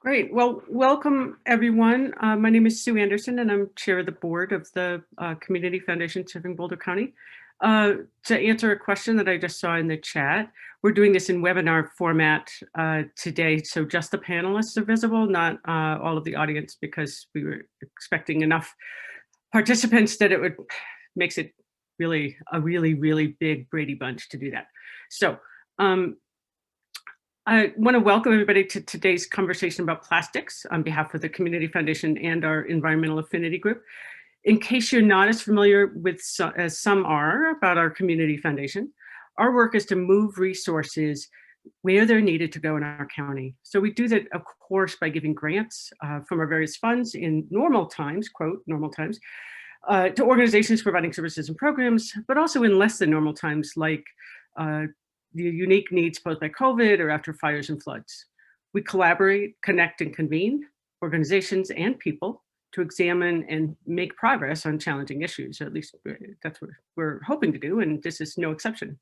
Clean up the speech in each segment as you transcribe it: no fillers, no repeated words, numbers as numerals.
Great. Well, welcome everyone. My name is Sue Anderson and I'm chair of the board of the Community Foundation Serving Boulder County. To answer a question that I just saw in the chat, we're doing this in webinar format today. So just the panelists are visible, not all of the audience, because we were expecting enough participants that it makes it really a really big Brady Bunch to do that. So I want to welcome everybody to today's conversation about plastics on behalf of the Community Foundation and our Environmental Affinity Group. In case you're not as familiar with, as some are, about our Community Foundation, our work is to move resources where they're needed to go in our county. So we do that, of course, by giving grants from our various funds in normal times, quote, normal times, to organizations providing services and programs, but also in less than normal times, like the unique needs posed by COVID or after fires and floods. We collaborate, connect, and convene organizations and people to examine and make progress on challenging issues. At least that's what we're hoping to do, and this is no exception.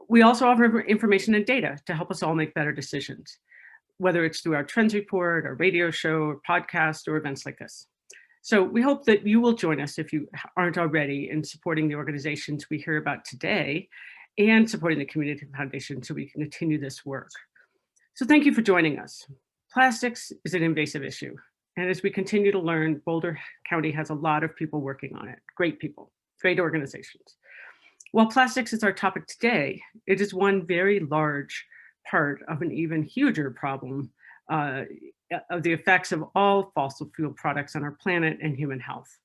We also offer information and data to help us all make better decisions, whether it's through our trends report, our radio show, or podcast, or events like this. So we hope that you will join us if you aren't already in supporting the organizations we hear about today and supporting the Community Foundation so we can continue this work. So thank you for joining us. Plastics is an invasive issue. And as we continue to learn, Boulder County has a lot of people working on it, great people, great organizations. While plastics is our topic today, it is one very large part of an even huger problem of the effects of all fossil fuel products on our planet and human health.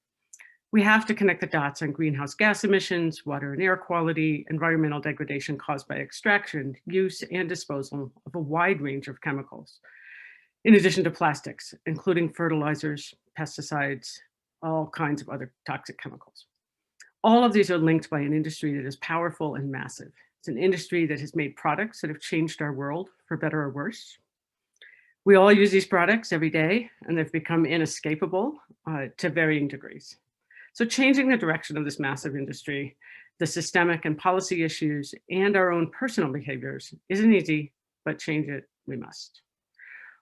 We have to connect the dots on greenhouse gas emissions, water and air quality, environmental degradation caused by extraction, use, and disposal of a wide range of chemicals, in addition to plastics, including fertilizers, pesticides, all kinds of other toxic chemicals. All of these are linked by an industry that is powerful and massive. It's an industry that has made products that have changed our world for better or worse. We all use these products every day, and they've become inescapable to varying degrees. So changing the direction of this massive industry, the systemic and policy issues, and our own personal behaviors isn't easy, but change it we must.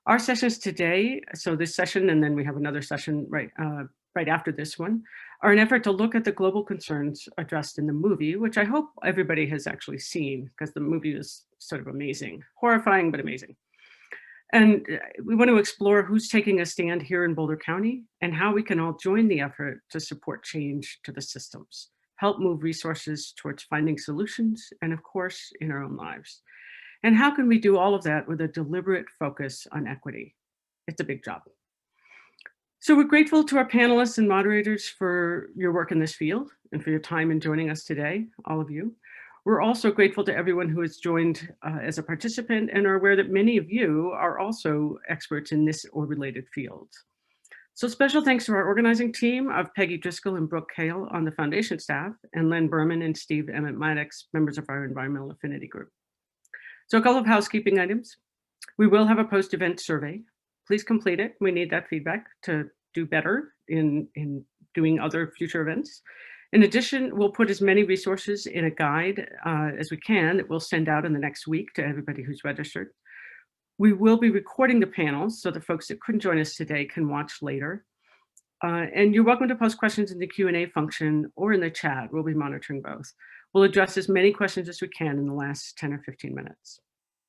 Our sessions today, so this session, and then we have another session right after this one, are an effort to look at the global concerns addressed in the movie, which I hope everybody has actually seen, because the movie is sort of amazing, horrifying, but amazing. And we want to explore who's taking a stand here in Boulder County and how we can all join the effort to support change to the systems, help move resources towards finding solutions, and of course, in our own lives. And how can we do all of that with a deliberate focus on equity? It's a big job. So we're grateful to our panelists and moderators for your work in this field and for your time in joining us today, all of you. We're also grateful to everyone who has joined as a participant and are aware that many of you are also experts in this or related fields. So special thanks to our organizing team of Peggy Driscoll and Brooke Hale on the foundation staff, and Len Berman and Steve Emmett Maddox, members of our Environmental Affinity Group. So a couple of housekeeping items. We will have a post-event survey. Please complete it. We need that feedback to do better in doing other future events. In addition, we'll put as many resources in a guide as we can that we'll send out in the next week to everybody who's registered. We will be recording the panels so the folks that couldn't join us today can watch later. And you're welcome to post questions in the Q&A function or in the chat. We'll be monitoring both. We'll address as many questions as we can in the last 10 or 15 minutes.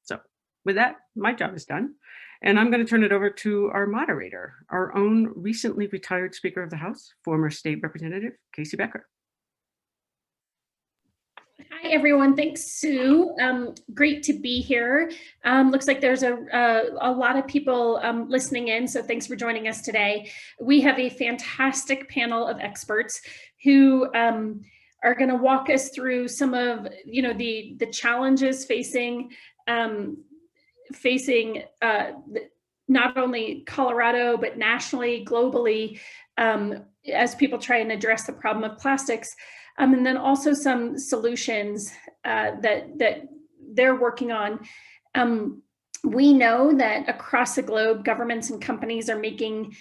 So with that, my job is done. And I'm going to turn it over to our moderator, our own recently retired Speaker of the House, former State Representative KC Becker. Hi, everyone. Thanks, Sue. Great to be here. Looks like there's a lot of people listening in, so thanks for joining us today. We have a fantastic panel of experts who are going to walk us through some of the challenges facing not only Colorado, but nationally, globally, as people try and address the problem of plastics. And then also some solutions that they're working on. We know that across the globe, governments and companies are making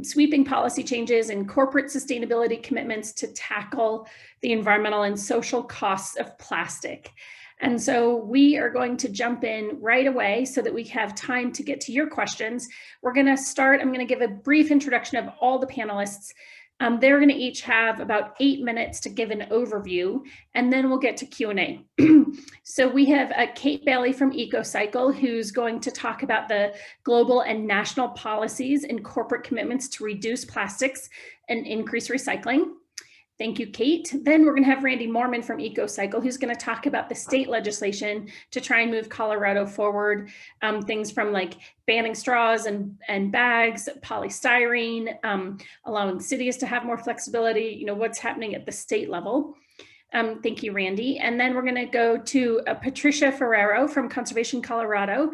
sweeping policy changes and corporate sustainability commitments to tackle the environmental and social costs of plastic. And so we are going to jump in right away so that we have time to get to your questions. We're going to start, I'm going to give a brief introduction of all the panelists. They're going to each have about 8 minutes to give an overview, and then we'll get to Q&A. So we have Kate Bailey from ecocycle, who's going to talk about the global and national policies and corporate commitments to reduce plastics and increase recycling. Thank you, Kate. Then we're going to have Randy Moorman from ecocycle, who's going to talk about the state legislation to try and move Colorado forward. Things from like banning straws and bags, polystyrene, allowing cities to have more flexibility, you know, what's happening at the state level. Thank you, Randy. And then we're going to go to Patricia Ferrero from Conservation Colorado,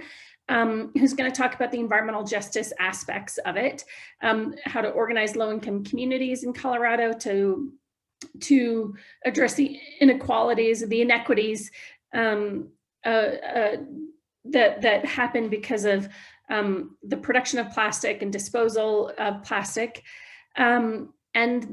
who's going to talk about the environmental justice aspects of it, how to organize low-income communities in Colorado to address the inequalities, the inequities that happen because of the production of plastic and disposal of plastic. And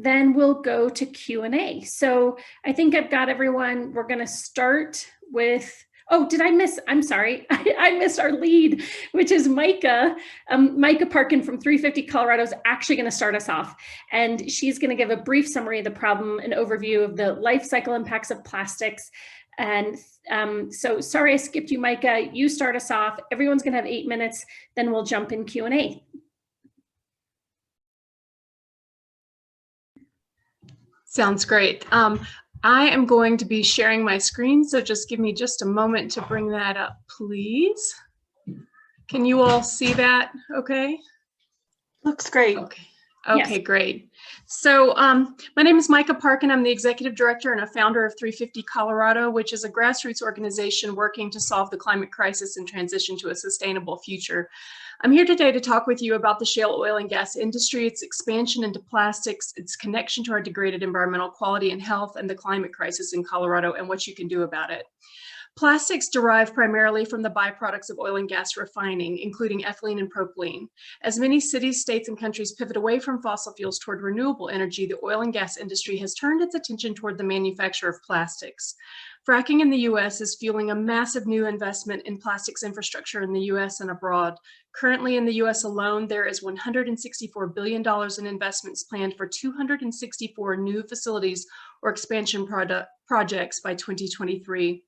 then we'll go to Q&A. So I think I've got everyone. We're going to start with, oh, did I miss? I'm sorry. I missed our lead, which is Micah. Micah Parkin from 350 Colorado is actually going to start us off. And she's going to give a brief summary of the problem, an overview of the life cycle impacts of plastics. And so sorry I skipped you, Micah. You start us off. Everyone's going to have 8 minutes. Then we'll jump in Q&A. Sounds great. I am going to be sharing my screen, so just give me just a moment to bring that up, please. Can you all see that okay? Looks great. Okay, okay, Yes. Great. So my name is Micah Parkin. I'm the executive director and a founder of 350 Colorado, which is a grassroots organization working to solve the climate crisis and transition to a sustainable future. I'm here today to talk with you about the shale oil and gas industry, its expansion into plastics, its connection to our degraded environmental quality and health, and the climate crisis in Colorado and what you can do about it. Plastics derive primarily from the byproducts of oil and gas refining, including ethylene and propylene. As many cities, states, and countries pivot away from fossil fuels toward renewable energy, the oil and gas industry has turned its attention toward the manufacture of plastics. Fracking in the U.S. is fueling a massive new investment in plastics infrastructure in the U.S. and abroad. Currently in the U.S. alone, there is $164 billion in investments planned for 264 new facilities or expansion projects by 2023.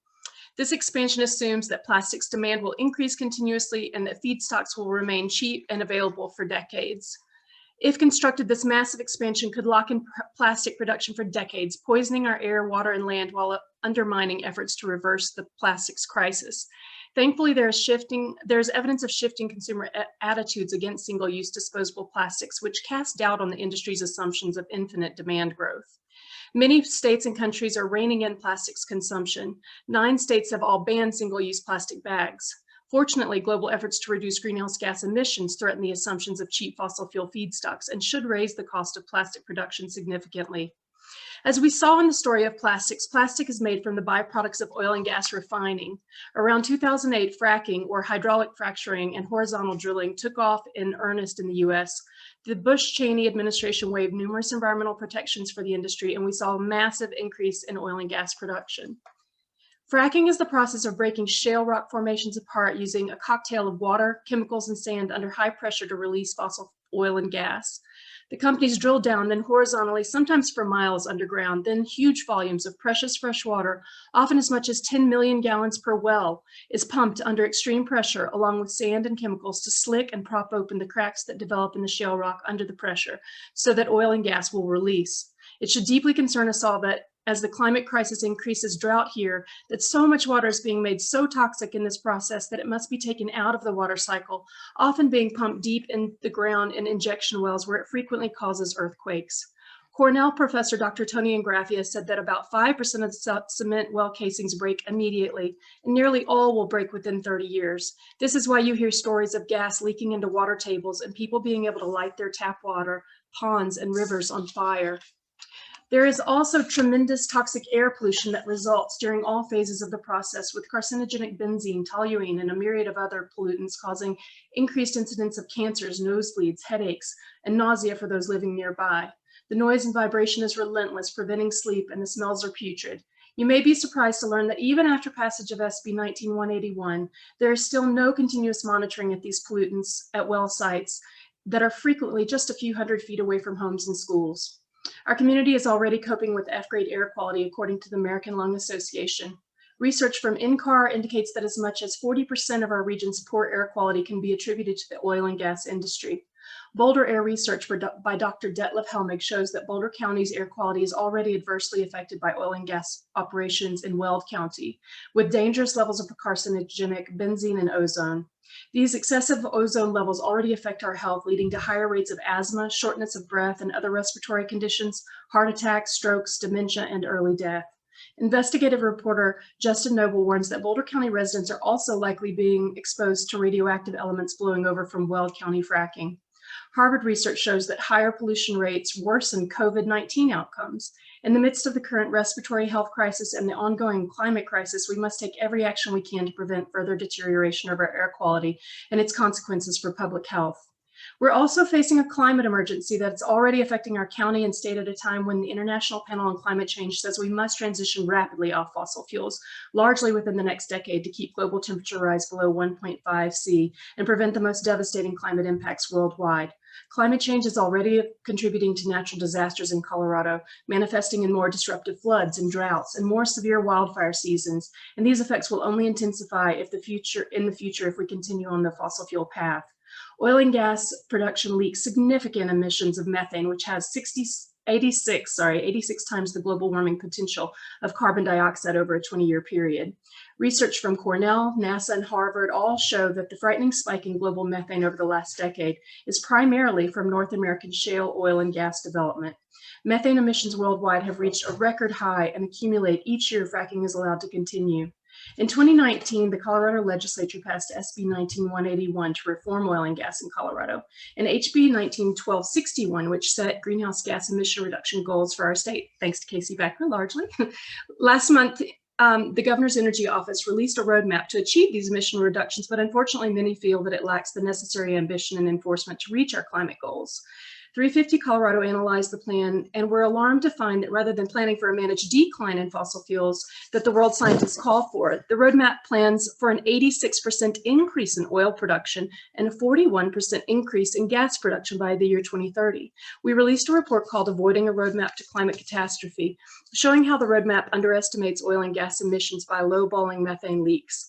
This expansion assumes that plastics demand will increase continuously and that feedstocks will remain cheap and available for decades. If constructed, this massive expansion could lock in plastic production for decades, poisoning our air, water, and land while undermining efforts to reverse the plastics crisis. Thankfully, there's evidence of shifting consumer attitudes against single-use disposable plastics, which cast doubt on the industry's assumptions of infinite demand growth. Many states and countries are reining in plastics consumption. 9 states have all banned single-use plastic bags. Fortunately, global efforts to reduce greenhouse gas emissions threaten the assumptions of cheap fossil fuel feedstocks and should raise the cost of plastic production significantly. As we saw in the story of plastics, plastic is made from the byproducts of oil and gas refining. Around 2008, fracking, or hydraulic fracturing, and horizontal drilling took off in earnest in the US. The Bush-Cheney administration waived numerous environmental protections for the industry, and we saw a massive increase in oil and gas production. Fracking is the process of breaking shale rock formations apart using a cocktail of water, chemicals, and sand under high pressure to release fossil oil and gas. The companies drill down, then horizontally, sometimes for miles underground, then huge volumes of precious fresh water, often as much as 10 million gallons per well, is pumped under extreme pressure along with sand and chemicals to slick and prop open the cracks that develop in the shale rock under the pressure so that oil and gas will release. It should deeply concern us all that as the climate crisis increases drought here, that so much water is being made so toxic in this process that it must be taken out of the water cycle, often being pumped deep in the ground in injection wells where it frequently causes earthquakes. Cornell professor Dr. Tony Ingraffia said that about 5% of cement well casings break immediately, and nearly all will break within 30 years. This is why you hear stories of gas leaking into water tables and people being able to light their tap water, ponds, and rivers on fire. There is also tremendous toxic air pollution that results during all phases of the process, with carcinogenic benzene, toluene, and a myriad of other pollutants causing increased incidence of cancers, nosebleeds, headaches, and nausea for those living nearby. The noise and vibration is relentless, preventing sleep, and the smells are putrid. You may be surprised to learn that even after passage of SB 19181, there is still no continuous monitoring of these pollutants at well sites that are frequently just a few hundred feet away from homes and schools. Our community is already coping with F-grade air quality, according to the American Lung Association. Research from NCAR indicates that as much as 40% of our region's poor air quality can be attributed to the oil and gas industry. Boulder Air research by Dr. Detlef Helmig shows that Boulder County's air quality is already adversely affected by oil and gas operations in Weld County, with dangerous levels of carcinogenic benzene and ozone. These excessive ozone levels already affect our health, leading to higher rates of asthma, shortness of breath, and other respiratory conditions, heart attacks, strokes, dementia, and early death. Investigative reporter Justin Noble warns that Boulder County residents are also likely being exposed to radioactive elements blowing over from Weld County fracking. Harvard research shows that higher pollution rates worsen COVID-19 outcomes. In the midst of the current respiratory health crisis and the ongoing climate crisis, we must take every action we can to prevent further deterioration of our air quality and its consequences for public health. We're also facing a climate emergency that's already affecting our county and state at a time when the International Panel on Climate Change says we must transition rapidly off fossil fuels, largely within the next decade, to keep global temperature rise below 1.5 C and prevent the most devastating climate impacts worldwide. Climate change is already contributing to natural disasters in Colorado, manifesting in more disruptive floods and droughts and more severe wildfire seasons. And these effects will only intensify in the future if we continue on the fossil fuel path. Oil and gas production leaks significant emissions of methane, which has 86 times the global warming potential of carbon dioxide over a 20-year period. Research from Cornell, NASA, and Harvard all show that the frightening spike in global methane over the last decade is primarily from North American shale oil and gas development. Methane emissions worldwide have reached a record high and accumulate each year fracking is allowed to continue. In 2019, the Colorado legislature passed SB 19181 to reform oil and gas in Colorado, and HB 191261, which set greenhouse gas emission reduction goals for our state, thanks to KC Becker largely. Last month, the governor's energy office released a roadmap to achieve these emission reductions, but unfortunately, many feel that it lacks the necessary ambition and enforcement to reach our climate goals. 350 Colorado analyzed the plan and were alarmed to find that rather than planning for a managed decline in fossil fuels that the world scientists call for, the roadmap plans for an 86% increase in oil production and a 41% increase in gas production by the year 2030. We released a report called Avoiding a Roadmap to Climate Catastrophe, showing how the roadmap underestimates oil and gas emissions by lowballing methane leaks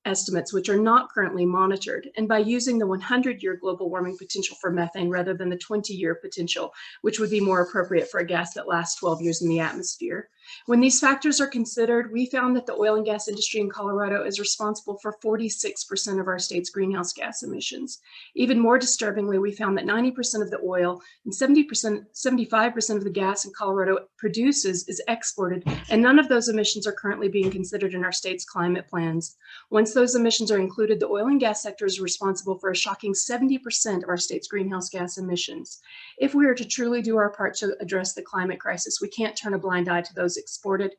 estimates, which are not currently monitored, and by using the 100-year global warming potential for methane rather than the 20-year potential, which would be more appropriate for a gas that lasts 12 years in the atmosphere. When these factors are considered, we found that the oil and gas industry in Colorado is responsible for 46% of our state's greenhouse gas emissions. Even more disturbingly, we found that 90% of the oil and 75% of the gas in Colorado produces is exported, and none of those emissions are currently being considered in our state's climate plans. Once those emissions are included, the oil and gas sector is responsible for a shocking 70% of our state's greenhouse gas emissions. If we are to truly do our part to address the climate crisis, we can't turn a blind eye to those exported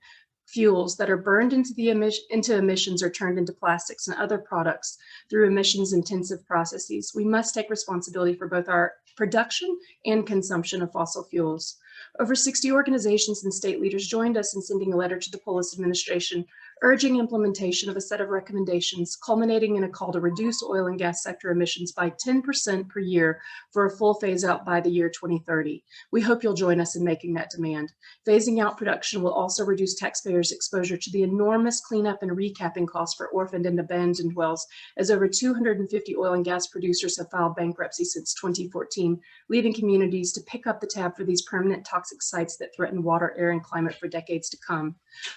fuels that are burned into emissions or turned into plastics and other products through emissions-intensive processes. We must take responsibility for both our production and consumption of fossil fuels. Over 60 organizations and state leaders joined us in sending a letter to the Polis administration urging implementation of a set of recommendations culminating in a call to reduce oil and gas sector emissions by 10% per year for a full phase out by the year 2030. We hope you'll join us in making that demand. Phasing out production will also reduce taxpayers' exposure to the enormous cleanup and recapping costs for orphaned and abandoned wells, as over 250 oil and gas producers have filed bankruptcy since 2014, leaving communities to pick up the tab for these permanent toxic sites that threaten water, air, and climate for decades to come.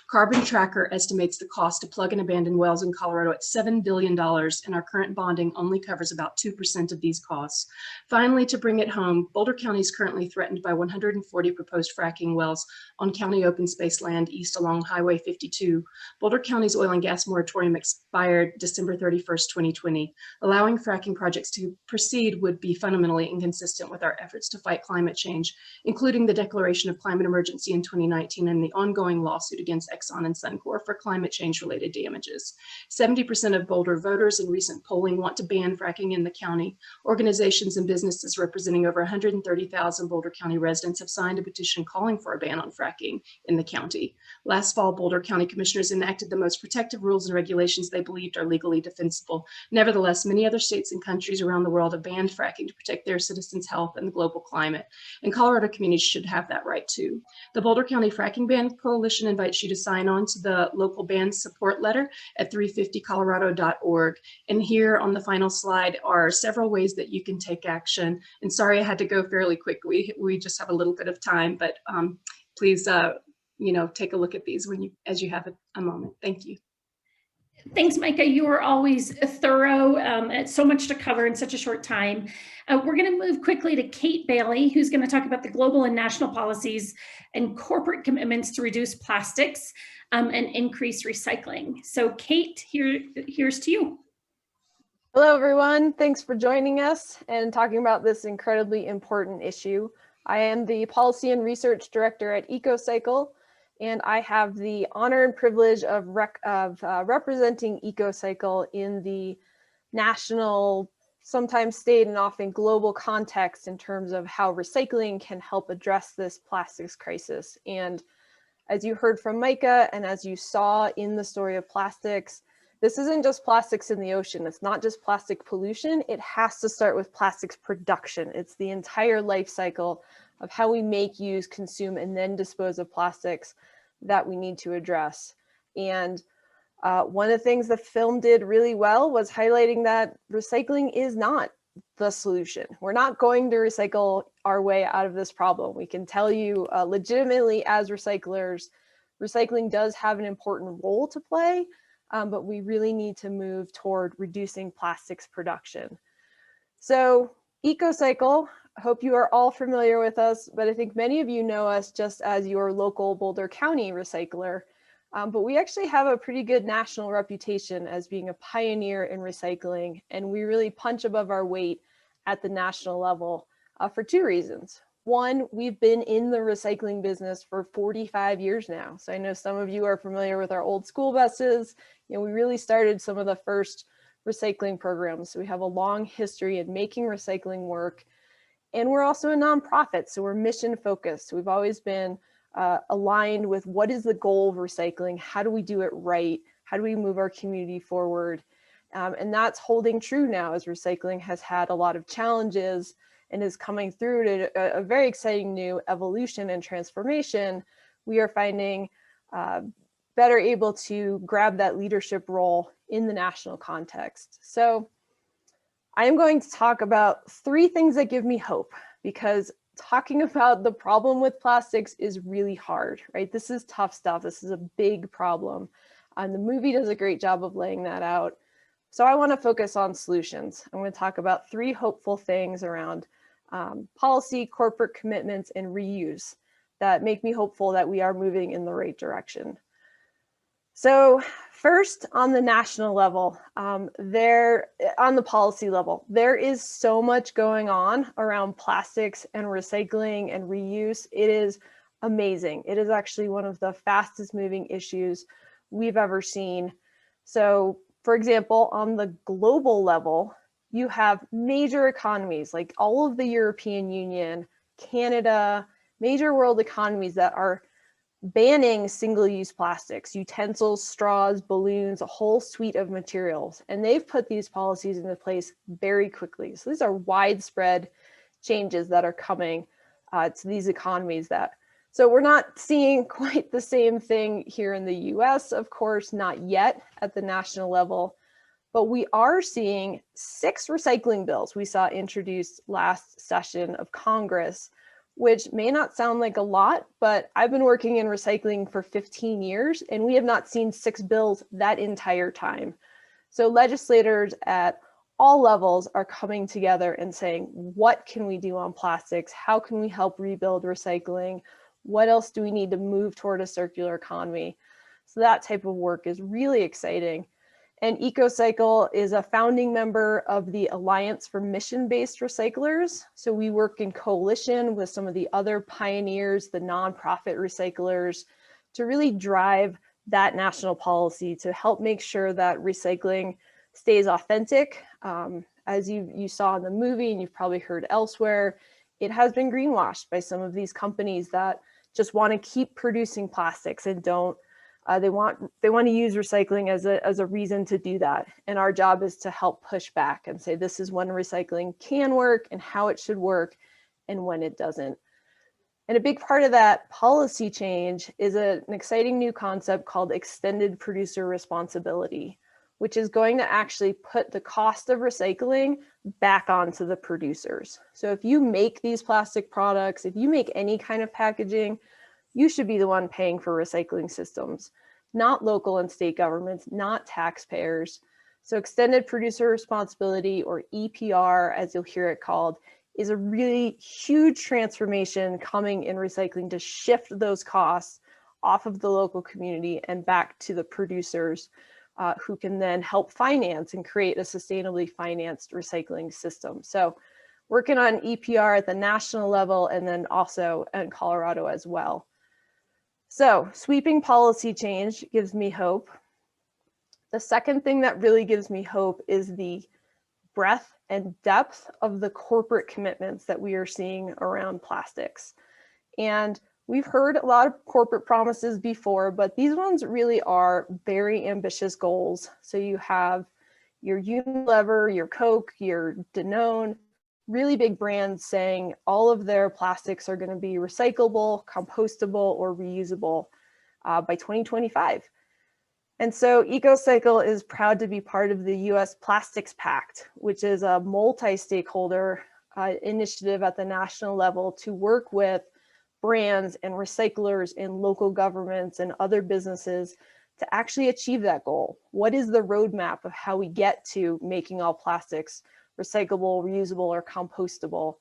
Carbon Tracker estimates the cost to plug and abandon wells in Colorado at $7 billion, and our current bonding only covers about 2% of these costs. Finally, to bring it home, Boulder County is currently threatened by 140 proposed fracking wells on county open space land east along Highway 52. Boulder County's oil and gas moratorium expired December 31st, 2020. Allowing fracking projects to proceed would be fundamentally inconsistent with our efforts to fight climate change, including the declaration of climate emergency in 2019 and the ongoing lawsuit against Exxon and Suncor for climate climate change related damages. 70% of Boulder voters in recent polling want to ban fracking in the county. Organizations and businesses representing over 130,000 Boulder County residents have signed a petition calling for a ban on fracking in the county. Last fall, Boulder County commissioners enacted the most protective rules and regulations they believed are legally defensible. Nevertheless, many other states and countries around the world have banned fracking to protect their citizens' health and the global climate, and Colorado communities should have that right too. The Boulder County Fracking Ban Coalition invites you to sign on to the local ban support letter at 350colorado.org. And here on the final slide are several ways that you can take action. And sorry, I had to go fairly quick. We just have a little bit of time, but please, take a look at these as you have a moment. Thank you. Thanks, Micah. You are always thorough. It's so much to cover in such a short time. We're going to move quickly to Kate Bailey, who's going to talk about the global and national policies and corporate commitments to reduce plastics and increase recycling. So Kate, here's to you. Hello, everyone. Thanks for joining us and talking about this incredibly important issue. I am the Policy and Research Director at ecocycle, and I have the honor and privilege of representing ecocycle in the national, sometimes state, and often global context in terms of how recycling can help address this plastics crisis. And as you heard from Micah, and as you saw in the story of plastics, this isn't just plastics in the ocean. It's not just plastic pollution. It has to start with plastics production. It's the entire life cycle of how we make, use, consume, and then dispose of plastics that we need to address. And one of the things the film did really well was highlighting that recycling is not the solution. We're not going to recycle our way out of this problem. We can tell you legitimately as recyclers, recycling does have an important role to play, but we really need to move toward reducing plastics production. So ecocycle, I hope you are all familiar with us, but I think many of you know us just as your local Boulder County recycler. But we actually have a pretty good national reputation as being a pioneer in recycling, and we really punch above our weight at the national level for two reasons. One, we've been in the recycling business for 45 years now. So I know some of you are familiar with our old school buses. We really started some of the first recycling programs. So we have a long history in making recycling work. And we're also a nonprofit, so we're mission focused. We've always been aligned with what is the goal of recycling? How do we do it right? How do we move our community forward? And that's holding true now as recycling has had a lot of challenges and is coming through to a very exciting new evolution and transformation. We are finding better able to grab that leadership role in the national context. So I am going to talk about three things that give me hope, because talking about the problem with plastics is really hard, right? This is tough stuff. This is a big problem. And the movie does a great job of laying that out. So I want to focus on solutions. I'm going to talk about three hopeful things around policy, corporate commitments, and reuse that make me hopeful that we are moving in the right direction. So first, on the national level, on the policy level, there is so much going on around plastics and recycling and reuse. It is amazing. It is actually one of the fastest moving issues we've ever seen. So, for example, on the global level, you have major economies like all of the European Union, Canada, major world economies that are banning single-use plastics, utensils, straws, balloons, a whole suite of materials. And they've put these policies into place very quickly. So these are widespread changes that are coming to these economies. So we're not seeing quite the same thing here in the US, of course, not yet at the national level, but we are seeing 6 recycling bills we saw introduced last session of Congress, which may not sound like a lot, but I've been working in recycling for 15 years and we have not seen 6 bills that entire time. So legislators at all levels are coming together and saying, what can we do on plastics? How can we help rebuild recycling? What else do we need to move toward a circular economy? So that type of work is really exciting. And ecocycle is a founding member of the Alliance for Mission-Based Recyclers. So we work in coalition with some of the other pioneers, the nonprofit recyclers, to really drive that national policy to help make sure that recycling stays authentic. As you saw in the movie, and you've probably heard elsewhere, it has been greenwashed by some of these companies that just want to keep producing plastics and don't. They want to use recycling as a reason to do that. And our job is to help push back and say this is when recycling can work and how it should work and when it doesn't. And a big part of that policy change is an exciting new concept called extended producer responsibility, which is going to actually put the cost of recycling back onto the producers. So if you make these plastic products, if you make any kind of packaging, you should be the one paying for recycling systems, not local and state governments, not taxpayers. So extended producer responsibility, or EPR, as you'll hear it called, is a really huge transformation coming in recycling to shift those costs off of the local community and back to the producers, who can then help finance and create a sustainably financed recycling system. So working on EPR at the national level and then also in Colorado as well. So sweeping policy change gives me hope. The second thing that really gives me hope is the breadth and depth of the corporate commitments that we are seeing around plastics. And we've heard a lot of corporate promises before, but these ones really are very ambitious goals. So you have your Unilever, your Coke, your Danone, really big brands saying all of their plastics are going to be recyclable, compostable, or reusable by 2025. And so ecocycle is proud to be part of the US Plastics Pact, which is a multi-stakeholder initiative at the national level to work with brands and recyclers and local governments and other businesses to actually achieve that goal. What is the roadmap of how we get to making all plastics recyclable, reusable, or compostable?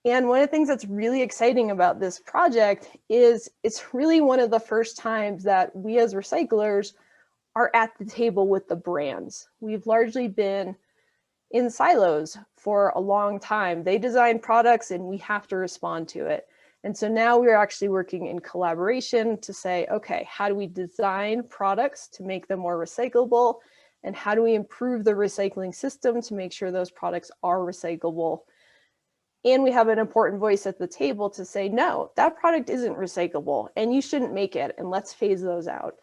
And one of the things that's really exciting about this project is it's really one of the first times that we as recyclers are at the table with the brands. We've largely been in silos for a long time. They design products and we have to respond to it. And so now we're actually working in collaboration to say, okay, how do we design products to make them more recyclable? And how do we improve the recycling system to make sure those products are recyclable? And we have an important voice at the table to say, no, that product isn't recyclable and you shouldn't make it, and let's phase those out.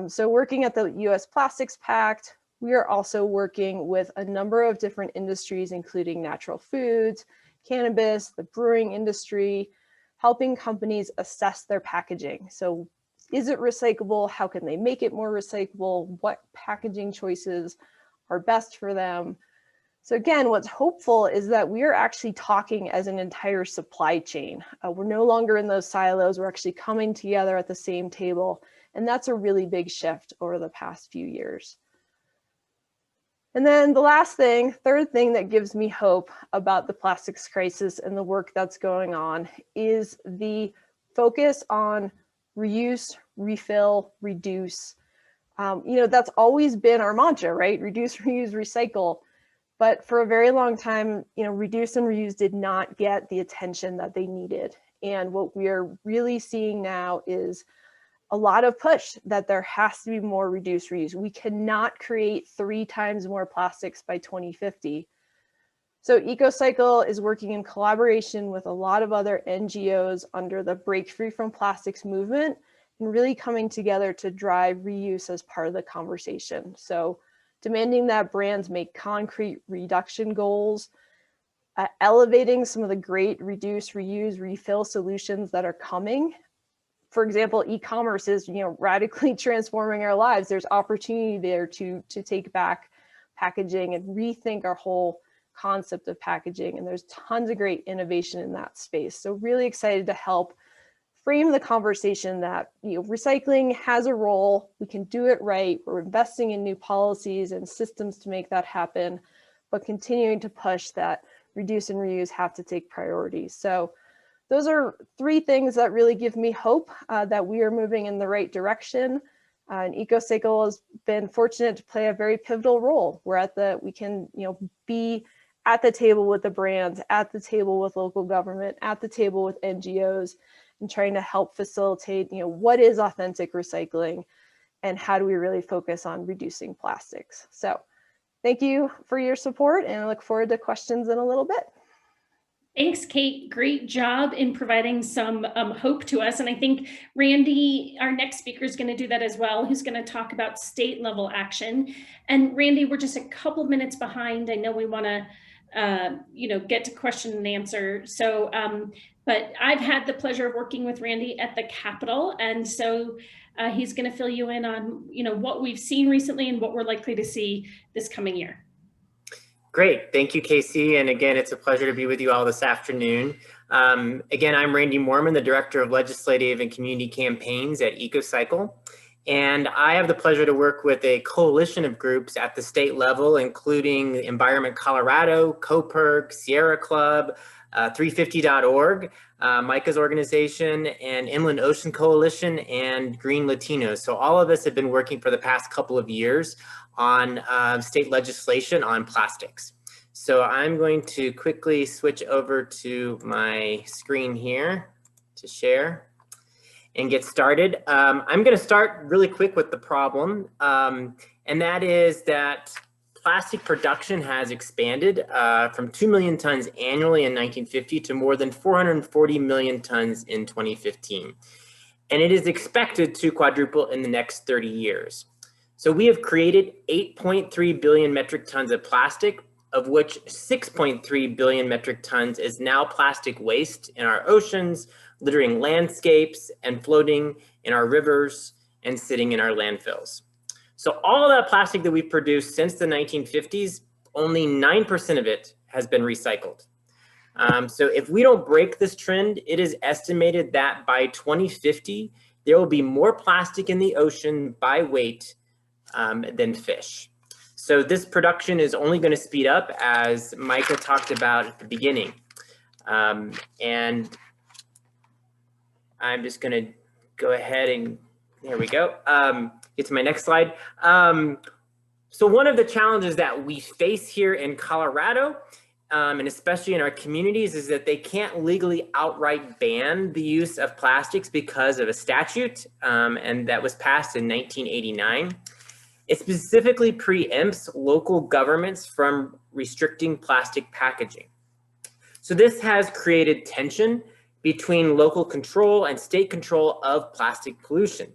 So working at the US Plastics Pact, we are also working with a number of different industries, including natural foods, cannabis, the brewing industry, helping companies assess their packaging. So is it recyclable? How can they make it more recyclable? What packaging choices are best for them? So again, what's hopeful is that we are actually talking as an entire supply chain. We're no longer in those silos. We're actually coming together at the same table. And that's a really big shift over the past few years. And then the last thing, third thing that gives me hope about the plastics crisis and the work that's going on is the focus on reuse, refill, reduce. That's always been our mantra, right? Reduce, reuse, recycle. But for a very long time, reduce and reuse did not get the attention that they needed. And what we are really seeing now is a lot of push that there has to be more reduce, reuse. We cannot create 3 times more plastics by 2050. So ecocycle is working in collaboration with a lot of other NGOs under the Break Free from Plastics movement and really coming together to drive reuse as part of the conversation. So demanding that brands make concrete reduction goals, elevating some of the great reduce, reuse, refill solutions that are coming. For example, e-commerce is radically transforming our lives. There's opportunity there to take back packaging and rethink our whole concept of packaging. And there's tons of great innovation in that space. So really excited to help frame the conversation that recycling has a role. We can do it right. We're investing in new policies and systems to make that happen, but continuing to push that reduce and reuse have to take priority. So those are 3 things that really give me hope that we are moving in the right direction. And ecocycle has been fortunate to play a very pivotal role. We can be at the table with the brands, at the table with local government, at the table with NGOs, and trying to help facilitate, what is authentic recycling and how do we really focus on reducing plastics. So thank you for your support, and I look forward to questions in a little bit. Thanks, Kate. Great job in providing some hope to us. And I think Randy, our next speaker, is going to do that as well, who's going to talk about state level action. And Randy, we're just a couple of minutes behind. I know we want to get to question and answer. So, but I've had the pleasure of working with Randy at the Capitol. And so he's going to fill you in on, what we've seen recently and what we're likely to see this coming year. Great. Thank you, KC. And again, it's a pleasure to be with you all this afternoon. Again, I'm Randy Moorman, the Director of Legislative and Community Campaigns at ecocycle. And I have the pleasure to work with a coalition of groups at the state level, including Environment Colorado, COPERG, Sierra Club, 350.org, Micah's organization, and Inland Ocean Coalition, and Green Latinos. So all of us have been working for the past couple of years on state legislation on plastics. So I'm going to quickly switch over to my screen here to share and get started. I'm going to start really quick with the problem, and that is that plastic production has expanded from 2 million tons annually in 1950 to more than 440 million tons in 2015. And it is expected to quadruple in the next 30 years. So we have created 8.3 billion metric tons of plastic, of which 6.3 billion metric tons is now plastic waste in our oceans, littering landscapes and floating in our rivers and sitting in our landfills. So all that plastic that we've produced since the 1950s, only 9% of it has been recycled. So if we don't break this trend, it is estimated that by 2050, there will be more plastic in the ocean by weight than fish. So this production is only going to speed up, as Micah talked about at the beginning. And I'm just going to go ahead and, there we go, get to my next slide. So one of the challenges that we face here in Colorado, and especially in our communities, is that they can't legally outright ban the use of plastics because of a statute, and that was passed in 1989. It specifically preempts local governments from restricting plastic packaging. So this has created tension between local control and state control of plastic pollution.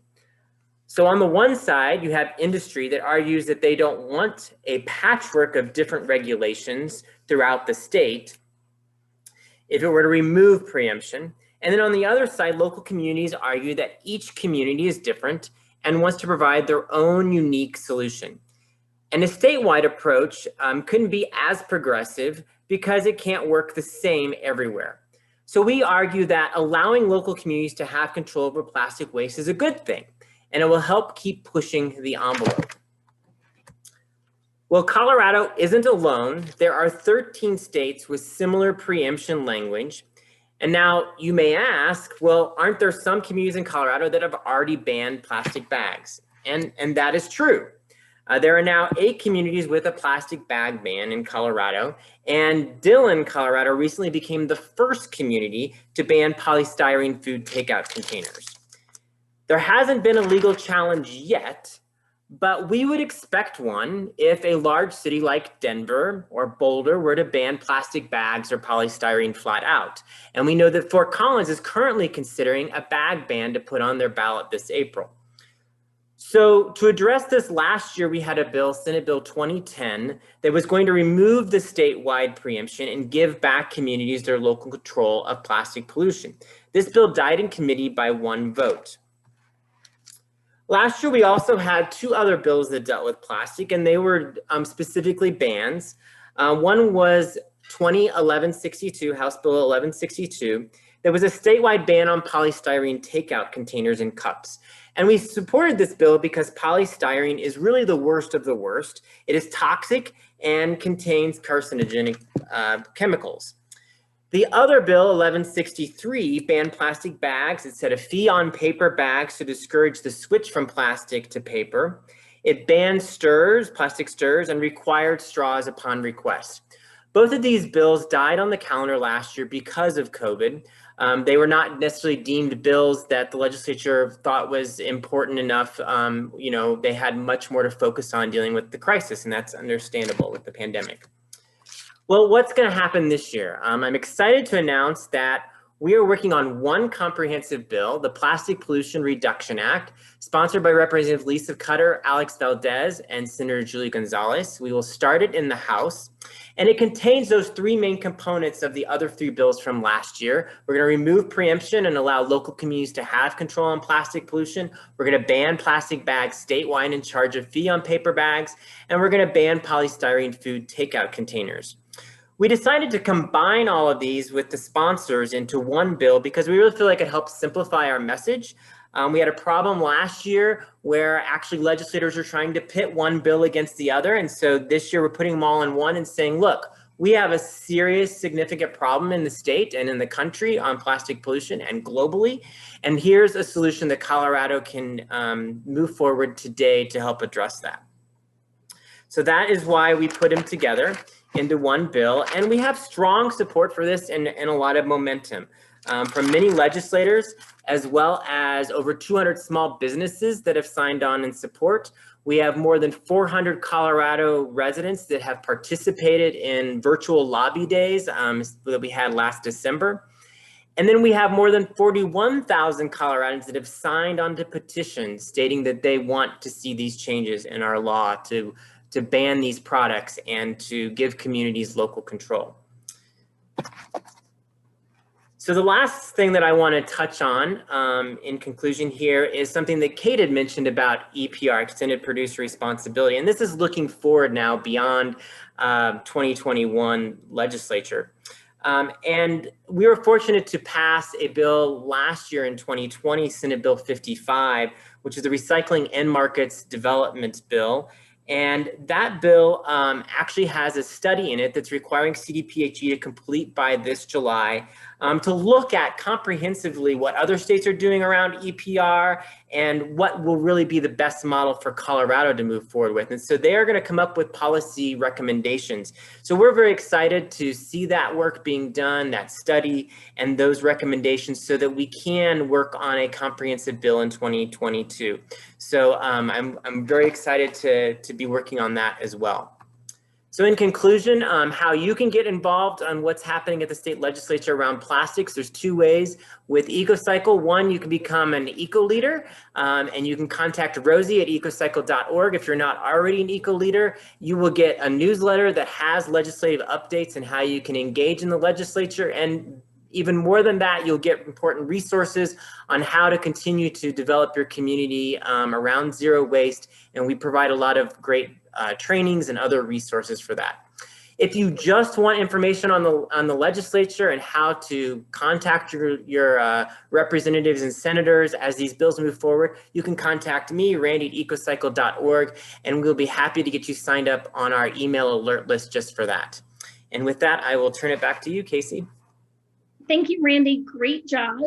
So on the one side, you have industry that argues that they don't want a patchwork of different regulations throughout the state if it were to remove preemption. And then on the other side, local communities argue that each community is different and wants to provide their own unique solution. And a statewide approach couldn't be as progressive because it can't work the same everywhere. So we argue that allowing local communities to have control over plastic waste is a good thing, and it will help keep pushing the envelope. Well, Colorado isn't alone. There are 13 states with similar preemption language. And now you may ask, well, aren't there some communities in Colorado that have already banned plastic bags? And that is true. There are now 8 communities with a plastic bag ban in Colorado, and Dillon, Colorado recently became the first community to ban polystyrene food takeout containers. There hasn't been a legal challenge yet, but we would expect one if a large city like Denver or Boulder were to ban plastic bags or polystyrene flat out. And we know that Fort Collins is currently considering a bag ban to put on their ballot this April. So to address this, last year we had a bill, Senate Bill 2010, that was going to remove the statewide preemption and give back communities their local control of plastic pollution. This bill died in committee by 1 vote. Last year, we also had 2 other bills that dealt with plastic, and they were specifically bans. One was 2011-62, House Bill 1162. There was a statewide ban on polystyrene takeout containers and cups. And we supported this bill because polystyrene is really the worst of the worst. It is toxic and contains carcinogenic chemicals. The other bill, 1163, banned plastic bags. It set a fee on paper bags to discourage the switch from plastic to paper. It banned stirrers, plastic stirrers, and required straws upon request. Both of these bills died on the calendar last year because of COVID. They were not necessarily deemed bills that the legislature thought was important enough. They had much more to focus on dealing with the crisis, and that's understandable with the pandemic. Well, what's going to happen this year? I'm excited to announce that we are working on one comprehensive bill, the Plastic Pollution Reduction Act, sponsored by Representative Lisa Cutter, Alex Valdez, and Senator Julie Gonzalez. We will start it in the House, and it contains those three main components of the other three bills from last year. We're going to remove preemption and allow local communities to have control on plastic pollution. We're going to ban plastic bags statewide and charge a fee on paper bags, and we're going to ban polystyrene food takeout containers. We decided to combine all of these with the sponsors into one bill because we really feel like it helps simplify our message. We had a problem last year where actually legislators are trying to pit one bill against the other. And so this year we're putting them all in one and saying, look, we have a serious, significant problem in the state and in the country on plastic pollution and globally. And here's a solution that Colorado can move forward today to help address that. So that is why we put them together into one bill. And we have strong support for this and a lot of momentum from many legislators, as well as over 200 small businesses that have signed on in support. We have more than 400 Colorado residents that have participated in virtual lobby days that we had last December. And then we have more than 41,000 Coloradans that have signed on to petitions stating that they want to see these changes in our law to ban these products and to give communities local control. So the last thing that I want to touch on in conclusion here is something that Kate had mentioned about EPR, Extended Producer Responsibility. And this is looking forward now beyond 2021 legislature. And we were fortunate to pass a bill last year in 2020, Senate Bill 55, which is the Recycling End Markets Development Bill. And that bill actually has a study in it that's requiring CDPHE to complete by this July to look at comprehensively what other states are doing around EPR and what will really be the best model for Colorado to move forward with. And so they are going to come up with policy recommendations. So we're very excited to see that work being done, that study, and those recommendations so that we can work on a comprehensive bill in 2022. So I'm very excited to be working on that as well. So in conclusion, how you can get involved on what's happening at the state legislature around plastics, there's two ways. With ecocycle, one, you can become an eco leader and you can contact Rosie at ecocycle.org. If you're not already an eco leader, you will get a newsletter that has legislative updates and how you can engage in the legislature. And even more than that, you'll get important resources on how to continue to develop your community around zero waste. And we provide a lot of great trainings and other resources for that. If you just want information on the legislature and how to contact your representatives and senators as these bills move forward, you can contact me, Randy at ecocycle.org, and we'll be happy to get you signed up on our email alert list just for that. And with that, I will turn it back to you, Casey. Thank you, Randy. Great job.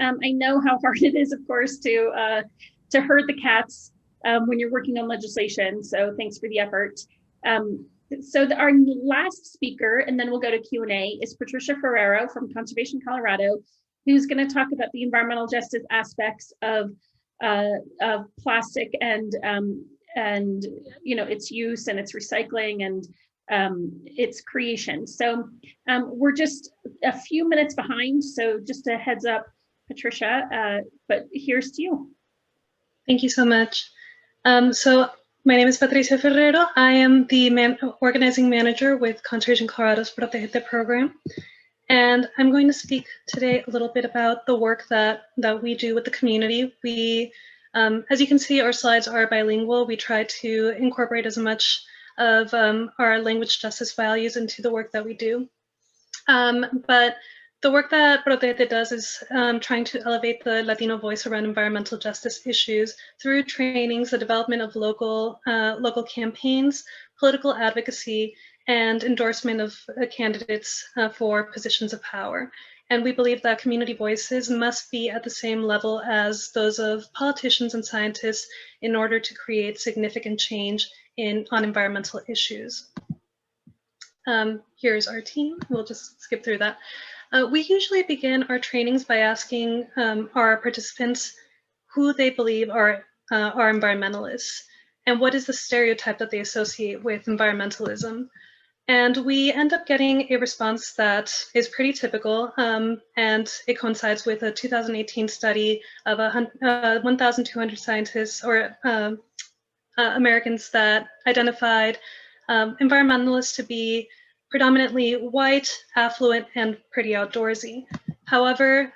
I know how hard it is, of course, to herd the cats when you're working on legislation. So thanks for the effort. So our last speaker, and then we'll go to Q&A, is Patricia Ferrero from Conservation Colorado, who's going to talk about the environmental justice aspects of plastic and its use and its recycling and its creation. So we're just a few minutes behind. So just a heads up, Patricia, but here's to you. Thank you so much. So my name is Patricia Ferrero. I am the organizing manager with Conservation Colorado's Protegete program. And I'm going to speak today a little bit about the work that we do with the community. We, as you can see, our slides are bilingual. We try to incorporate as much of our language justice values into the work that we do. But the work that Protegete does is trying to elevate the Latino voice around environmental justice issues through trainings, the development of local campaigns, political advocacy, and endorsement of candidates for positions of power. And we believe that community voices must be at the same level as those of politicians and scientists in order to create significant change on environmental issues. here's our team. We'll just skip through that. We usually begin our trainings by asking our participants who they believe are environmentalists and what is the stereotype that they associate with environmentalism. And we end up getting a response that is pretty typical, and it coincides with a 2018 study of 1,200 scientists or Americans that identified environmentalists to be predominantly white, affluent, and pretty outdoorsy. However,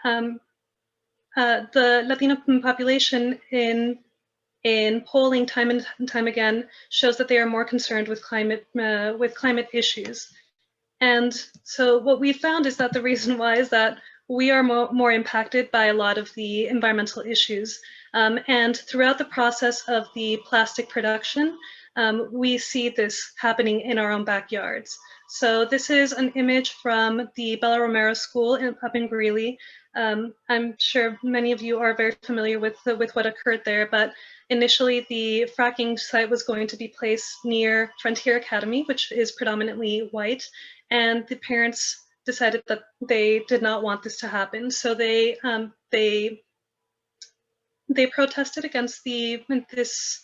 the Latino population in polling time and time again shows that they are more concerned with climate issues. And so what we found is that the reason why is that we are more impacted by a lot of the environmental issues. And throughout the process of the plastic production, we see this happening in our own backyards. So this is an image from the Bella Romero School up in Greeley. I'm sure many of you are very familiar with what occurred there, but initially the fracking site was going to be placed near Frontier Academy, which is predominantly white, and the parents decided that they did not want this to happen. So they protested against this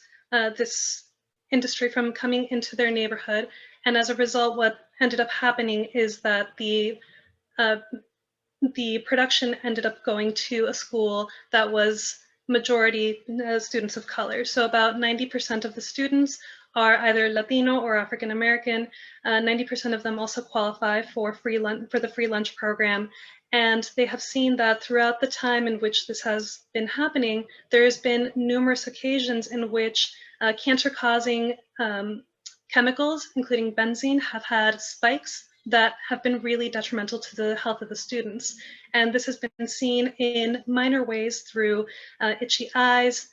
industry from coming into their neighborhood. And as a result, what ended up happening is that the production ended up going to a school that was majority students of color. So about 90% of the students are either Latino or African American. 90% of them also qualify for the free lunch program. And they have seen that throughout the time in which this has been happening, there has been numerous occasions in which cancer-causing chemicals, including benzene, have had spikes that have been really detrimental to the health of the students. And this has been seen in minor ways through itchy eyes,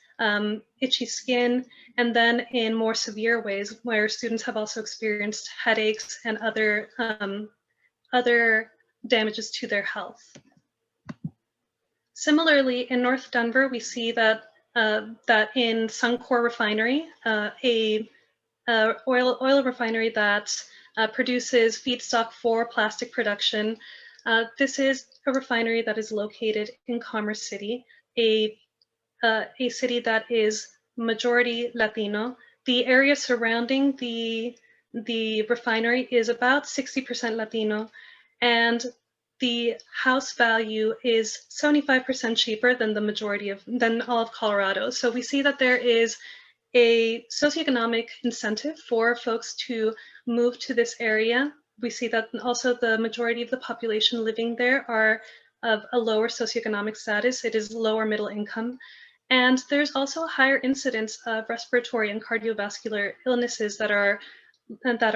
itchy skin, and then in more severe ways where students have also experienced headaches and other damages to their health. Similarly, in North Denver, we see that in Suncor Refinery, a oil refinery that produces feedstock for plastic production. This is a refinery that is located in Commerce City, a city that is majority Latino. The area surrounding the refinery is about 60% Latino, and the house value is 75% cheaper than than all of Colorado. So we see that there is a socioeconomic incentive for folks to move to this area. We see that also the majority of the population living there are of a lower socioeconomic status. It is lower middle income. And there's also a higher incidence of respiratory and cardiovascular illnesses that are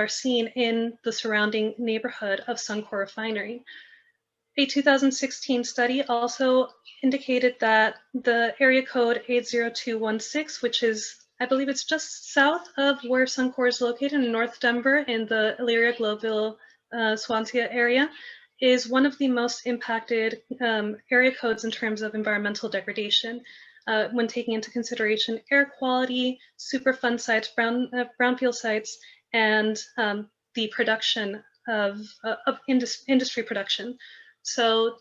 seen in the surrounding neighborhood of Suncor Refinery. A 2016 study also indicated that the area code 80216, which is, I believe it's just south of where Suncor is located in North Denver in the Elyria, Globeville, Swansea area, is one of the most impacted area codes in terms of environmental degradation. When taking into consideration air quality, Superfund sites, brownfield sites, and the production of industry production. So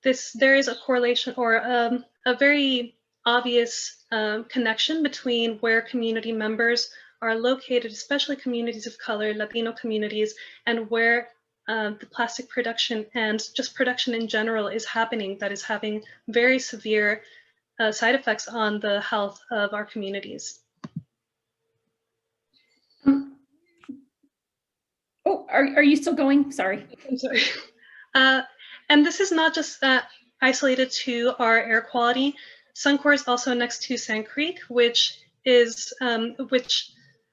there is a correlation or a very obvious connection between where community members are located, especially communities of color, Latino communities, and where the plastic production and just production in general is happening, that is having very severe side effects on the health of our communities. Oh, are you still going? Sorry. I'm sorry. And this is not just isolated to our air quality. Suncor is also next to Sand Creek, which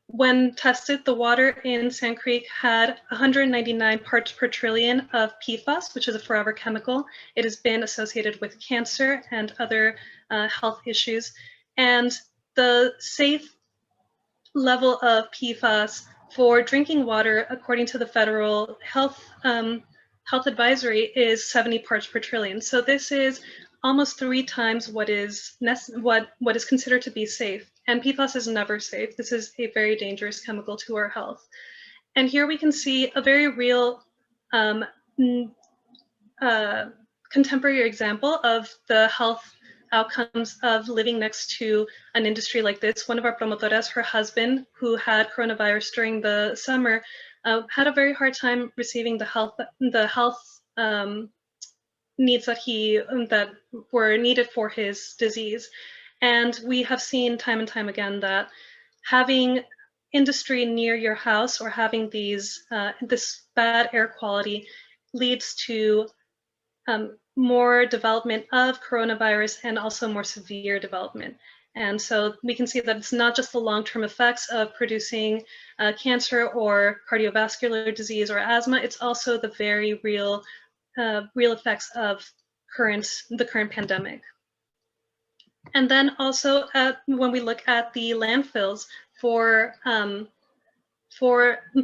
when tested, the water in Sand Creek had 199 parts per trillion of PFAS, which is a forever chemical. It has been associated with cancer and other health issues. And the safe level of PFAS for drinking water, according to the federal health advisory, is 70 parts per trillion. So this is almost 3 times what is considered to be safe. And PFAS is never safe. This is a very dangerous chemical to our health. And here we can see a very real contemporary example of the health outcomes of living next to an industry like this. One of our promotoras, her husband, who had coronavirus during the summer, had a very hard time receiving the health needs that were needed for his disease. And we have seen time and time again that having industry near your house or having this bad air quality leads to more development of coronavirus and also more severe development. And so we can see that it's not just the long-term effects of producing cancer or cardiovascular disease or asthma, it's also the very real effects of the current pandemic. And then also when we look at the landfills for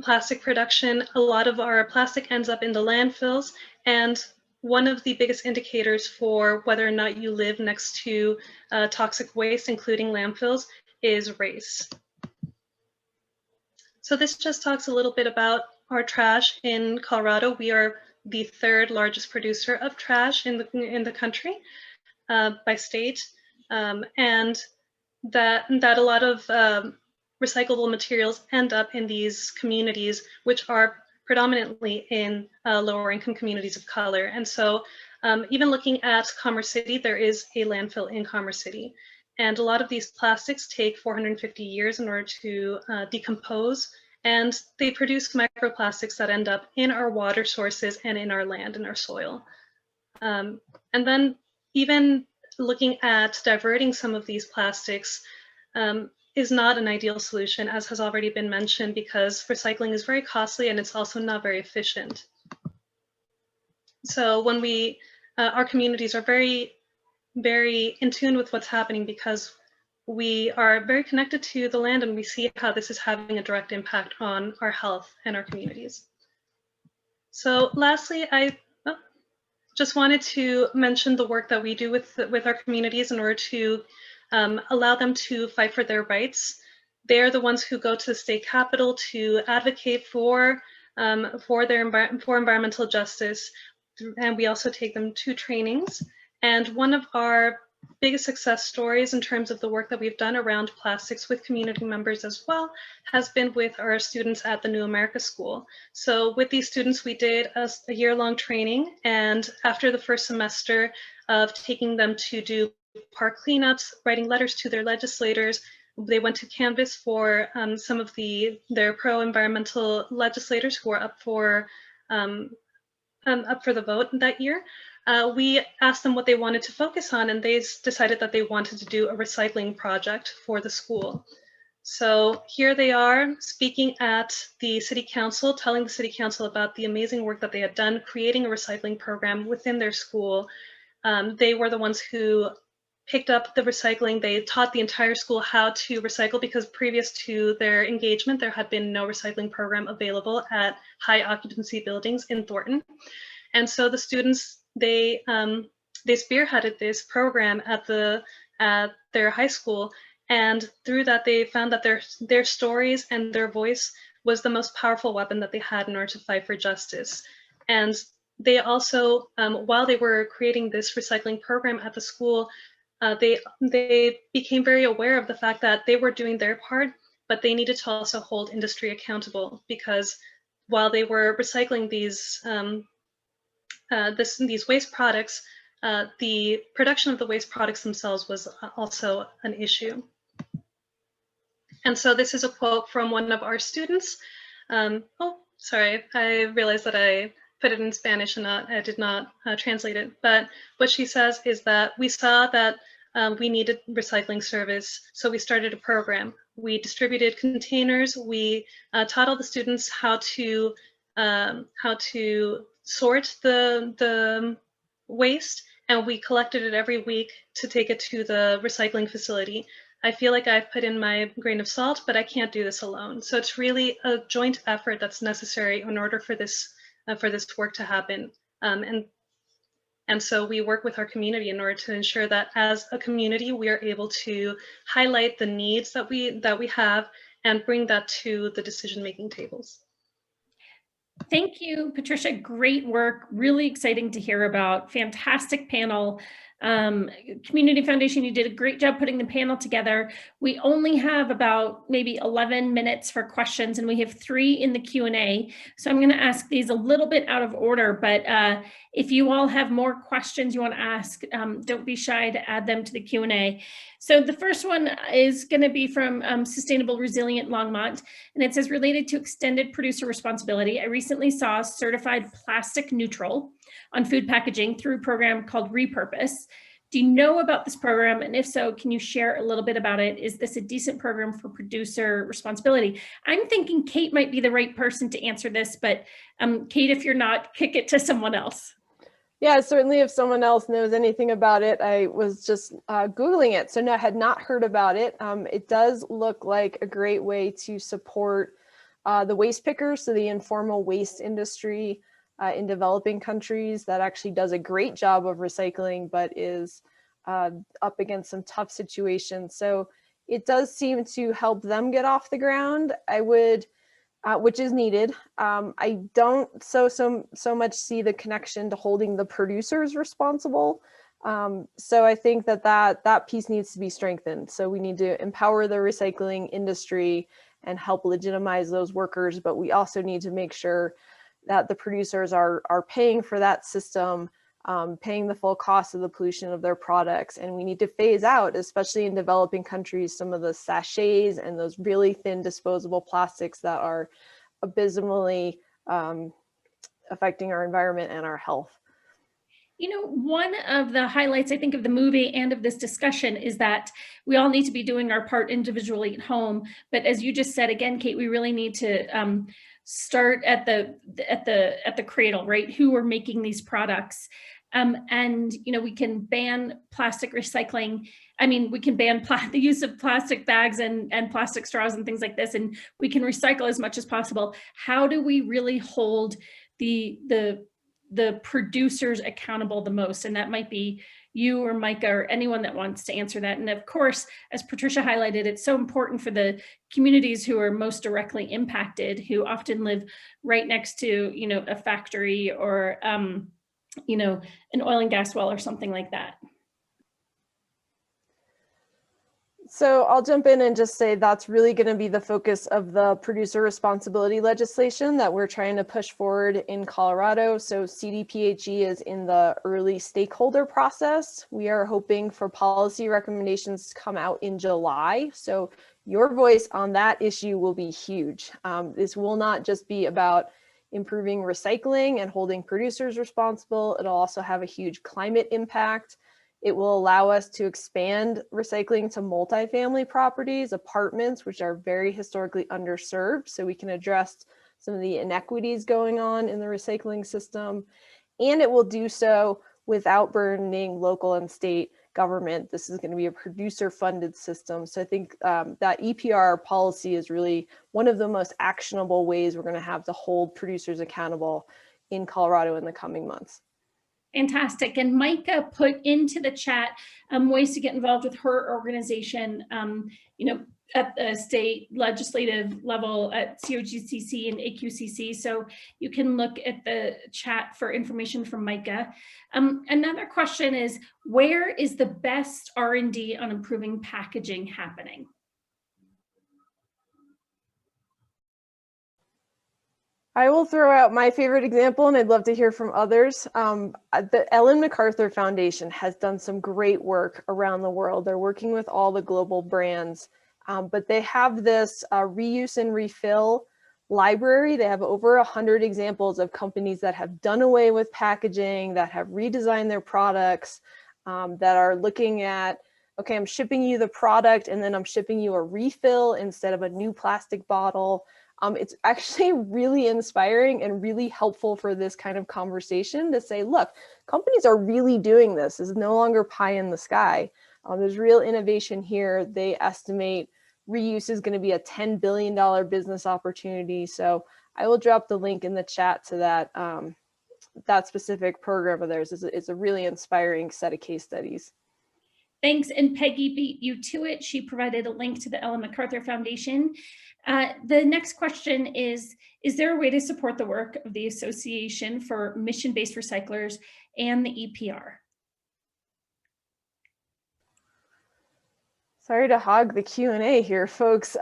plastic production, a lot of our plastic ends up in the landfills, and one of the biggest indicators for whether or not you live next to toxic waste, including landfills, is race. So this just talks a little bit about our trash in Colorado. We are the third largest producer of trash in the country by state, and that a lot of recyclable materials end up in these communities, which are predominantly in lower income communities of color. And so even looking at Commerce City, there is a landfill in Commerce City. And a lot of these plastics take 450 years in order to decompose. And they produce microplastics that end up in our water sources and in our land and our soil. And then even looking at diverting some of these plastics is not an ideal solution, as has already been mentioned, because recycling is very costly and it's also not very efficient. So when our communities are very, very in tune with what's happening, because we are very connected to the land and we see how this is having a direct impact on our health and our communities. So lastly, I just wanted to mention the work that we do with our communities in order to allow them to fight for their rights. They're the ones who go to the state capitol to advocate for environmental justice, and we also take them to trainings. And one of our biggest success stories in terms of the work that we've done around plastics with community members as well has been with our students at the New America School. So with these students, we did a year-long training, and after the first semester of taking them to do park cleanups, writing letters to their legislators, they went to canvass for some of their pro-environmental legislators who are up for the vote that year. We asked them what they wanted to focus on, and they decided that they wanted to do a recycling project for the school. So here they are speaking at the city council, telling the city council about the amazing work that they had done, creating a recycling program within their school. They were the ones who picked up the recycling. They taught the entire school how to recycle, because previous to their engagement, there had been no recycling program available at high occupancy buildings in Thornton. And so the students, they spearheaded this program at their high school, and through that they found that their stories and their voice was the most powerful weapon that they had in order to fight for justice. And they also, while they were creating this recycling program at the school, they became very aware of the fact that they were doing their part, but they needed to also hold industry accountable, because while they were recycling these waste products, the production of the waste products themselves was also an issue. And so this is a quote from one of our students. Oh, sorry, I realized that I put it in Spanish and I did not translate it. But what she says is that we saw that we needed recycling service, so we started a program. We distributed containers. We taught all the students how to sort the waste, and we collected it every week to take it to the recycling facility. I feel like I've put in my grain of salt, but I can't do this alone. So it's really a joint effort that's necessary in order for this work to happen. And so we work with our community in order to ensure that as a community, we are able to highlight the needs that we have and bring that to the decision-making tables. Thank you, Patricia. Great work. Really exciting to hear about. Fantastic panel. Community Foundation, you did a great job putting the panel together. We only have about maybe 11 minutes for questions, and we have 3 in the Q&A. So I'm going to ask these a little bit out of order, but if you all have more questions you want to ask, don't be shy to add them to the Q&A. So the first one is going to be from Sustainable Resilient Longmont, and it says, related to extended producer responsibility, I recently saw certified plastic neutral on food packaging through a program called Repurpose. Do you know about this program? And if so, can you share a little bit about it? Is this a decent program for producer responsibility? I'm thinking Kate might be the right person to answer this, but Kate, if you're not, kick it to someone else. Yeah, certainly if someone else knows anything about it. I was just Googling it, so no, I had not heard about it. It does look like a great way to support the waste pickers, so the informal waste industry in developing countries that actually does a great job of recycling, but is up against some tough situations. So it does seem to help them get off the ground. I would, which is needed. I don't so much see the connection to holding the producers responsible. So I think that piece needs to be strengthened. So we need to empower the recycling industry and help legitimize those workers, but we also need to make sure that the producers are paying for that system, paying the full cost of the pollution of their products. And we need to phase out, especially in developing countries, some of the sachets and those really thin disposable plastics that are abysmally affecting our environment and our health. You know, one of the highlights, I think, of the movie and of this discussion is that we all need to be doing our part individually at home. But as you just said, again, Kate, we really need to start at the cradle, right? Who are making these products? And, you know, we can ban plastic recycling. I mean, we can ban the use of plastic bags and plastic straws and things like this, and we can recycle as much as possible. How do we really hold the producers accountable the most? And that might be you or Micah or anyone that wants to answer that. And of course, as Patricia highlighted, it's so important for the communities who are most directly impacted, who often live right next to, you know, a factory or, you know, an oil and gas well or something like that. So I'll jump in and just say that's really going to be the focus of the producer responsibility legislation that we're trying to push forward in Colorado. So CDPHE is in the early stakeholder process. We are hoping for policy recommendations to come out in July. So your voice on that issue will be huge. This will not just be about improving recycling and holding producers responsible. It'll also have a huge climate impact. It will allow us to expand recycling to multifamily properties, apartments, which are very historically underserved. So we can address some of the inequities going on in the recycling system. And it will do so without burdening local and state government. This is going to be a producer funded system. So I think that EPR policy is really one of the most actionable ways we're going to have to hold producers accountable in Colorado in the coming months. Fantastic. And Micah put into the chat ways to get involved with her organization, you know, at the state legislative level at COGCC and AQCC. So you can look at the chat for information from Micah. Another question is, where is the best R&D on improving packaging happening? I will throw out my favorite example, and I'd love to hear from others. The Ellen MacArthur Foundation has done some great work around the world. They're working with all the global brands, but they have this reuse and refill library. They have over 100 examples of companies that have done away with packaging, that have redesigned their products, that are looking at, okay, I'm shipping you the product and then I'm shipping you a refill instead of a new plastic bottle. It's actually really inspiring and really helpful for this kind of conversation to say, look, companies are really doing this. This is no longer pie in the sky. There's real innovation here. They estimate reuse is going to be a $10 billion business opportunity. So I will drop the link in the chat to that specific program of theirs. It's a really inspiring set of case studies. Thanks, and Peggy beat you to it. She provided a link to the Ellen MacArthur Foundation. The next question is there a way to support the work of the Association for Mission-Based Recyclers and the EPR? Sorry to hog the Q&A here, folks.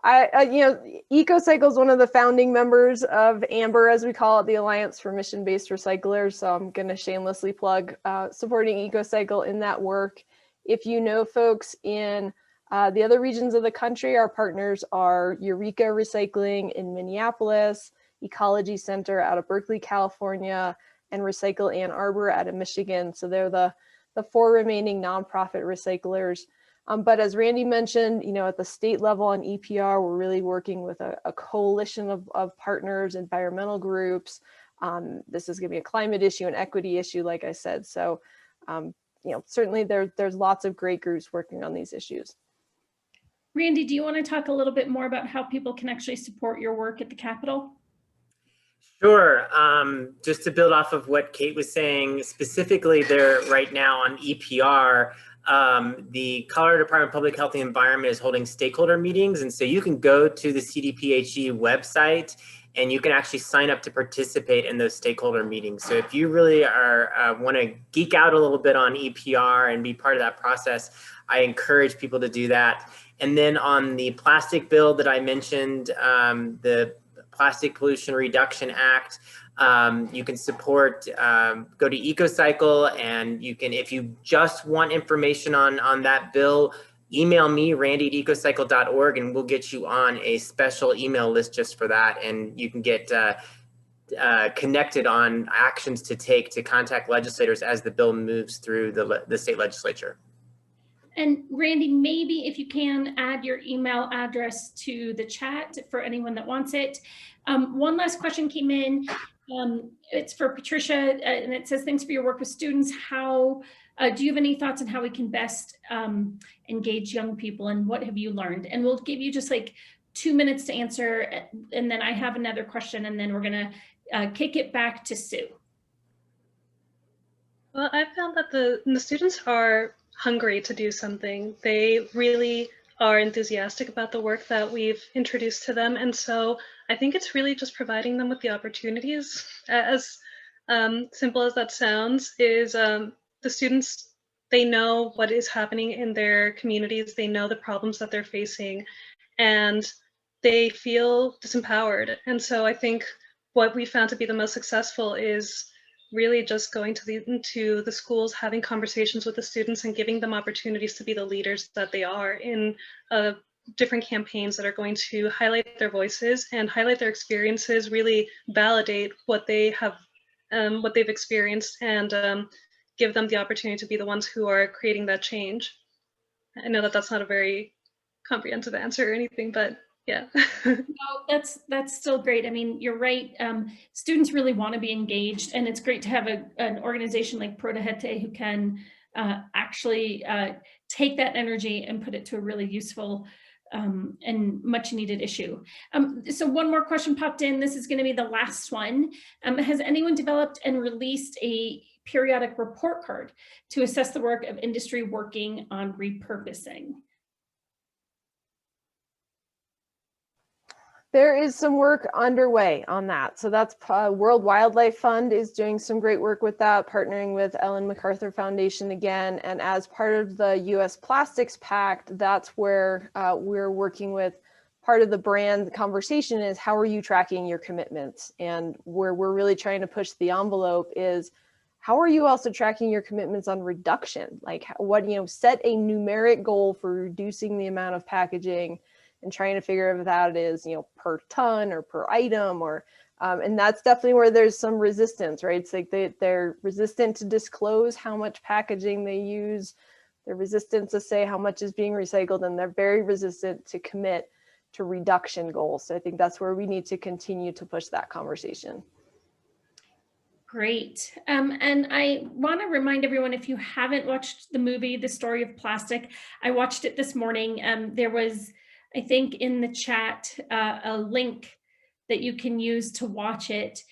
ecocycle is one of the founding members of AMBER, as we call it, the Alliance for Mission-Based Recyclers. So I'm going to shamelessly plug supporting ecocycle in that work. If you know folks in the other regions of the country, our partners are Eureka Recycling in Minneapolis, Ecology Center out of Berkeley, California, and Recycle Ann Arbor out of Michigan. So they're the 4 remaining nonprofit recyclers. But as Randy mentioned, at the state level on EPR, we're really working with a coalition of partners, environmental groups. This is going to be a climate issue, an equity issue, like I said. So, certainly there's lots of great groups working on these issues. Randy, do you want to talk a little bit more about how people can actually support your work at the Capitol? Sure. Just to build off of what Kate was saying, specifically there right now on EPR, the Colorado Department of Public Health and Environment is holding stakeholder meetings. And so you can go to the CDPHE website and you can actually sign up to participate in those stakeholder meetings. So if you really want to geek out a little bit on EPR and be part of that process, I encourage people to do that. And then on the plastic bill that I mentioned, the Plastic Pollution Reduction Act, you can support, go to ecocycle, and you can, if you just want information on that bill, email me, randy@ecocycle.org, and we'll get you on a special email list just for that. And you can get connected on actions to take to contact legislators as the bill moves through the state legislature. And Randy, maybe if you can add your email address to the chat for anyone that wants it. One last question came in. It's for Patricia, and it says, thanks for your work with students. How do you have any thoughts on how we can best engage young people, and what have you learned? And we'll give you just like 2 minutes to answer, and then I have another question, and then we're gonna kick it back to Sue. Well, I found that the students are hungry to do something. They really are enthusiastic about the work that we've introduced to them. And so I think it's really just providing them with the opportunities. As simple as that sounds, is the students, they know what is happening in their communities. They know the problems that they're facing, and they feel disempowered. And so I think what we found to be the most successful is really just going to the schools, having conversations with the students and giving them opportunities to be the leaders that they are in different campaigns that are going to highlight their voices and highlight their experiences, really validate what they have, what they've experienced, and give them the opportunity to be the ones who are creating that change. I know that that's not a very comprehensive answer or anything, but yeah. No, that's still great. I mean, you're right. Students really want to be engaged, and it's great to have an organization like Protehete who can actually take that energy and put it to a really useful and much needed issue. So one more question popped in. This is going to be the last one. Has anyone developed and released a periodic report card to assess the work of industry working on repurposing? There is some work underway on that. So that's World Wildlife Fund is doing some great work with that, partnering with Ellen MacArthur Foundation again. And as part of the US Plastics Pact, that's where we're working with part of the brand conversation is how are you tracking your commitments? And where we're really trying to push the envelope is how are you also tracking your commitments on reduction? Like what, set a numeric goal for reducing the amount of packaging and trying to figure out if that is, per ton or per item, or, and that's definitely where there's some resistance, right? It's like they're resistant to disclose how much packaging they use. They're resistant to say how much is being recycled, and they're very resistant to commit to reduction goals. So I think that's where we need to continue to push that conversation. Great. And I want to remind everyone, if you haven't watched the movie, The Story of Plastic, I watched it this morning. There was, I think, in the chat, a link that you can use to watch it.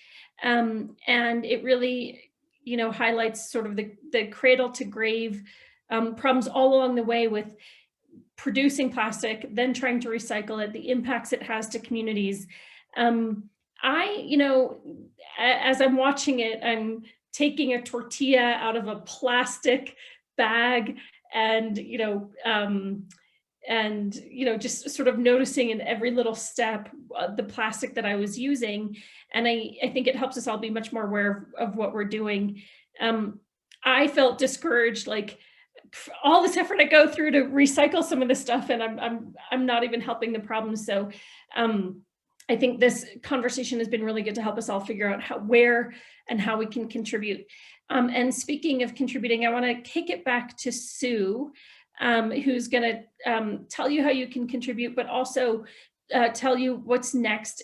And it really, highlights sort of the cradle to grave problems all along the way with producing plastic, then trying to recycle it, the impacts it has to communities. As I'm watching it, I'm taking a tortilla out of a plastic bag and, just sort of noticing in every little step the plastic that I was using. And I think it helps us all be much more aware of what we're doing. I felt discouraged, like all this effort I go through to recycle some of this stuff, and I'm not even helping the problem. So I think this conversation has been really good to help us all figure out where and how we can contribute. And speaking of contributing, I want to kick it back to Sue, who's going to tell you how you can contribute, but also tell you what's next,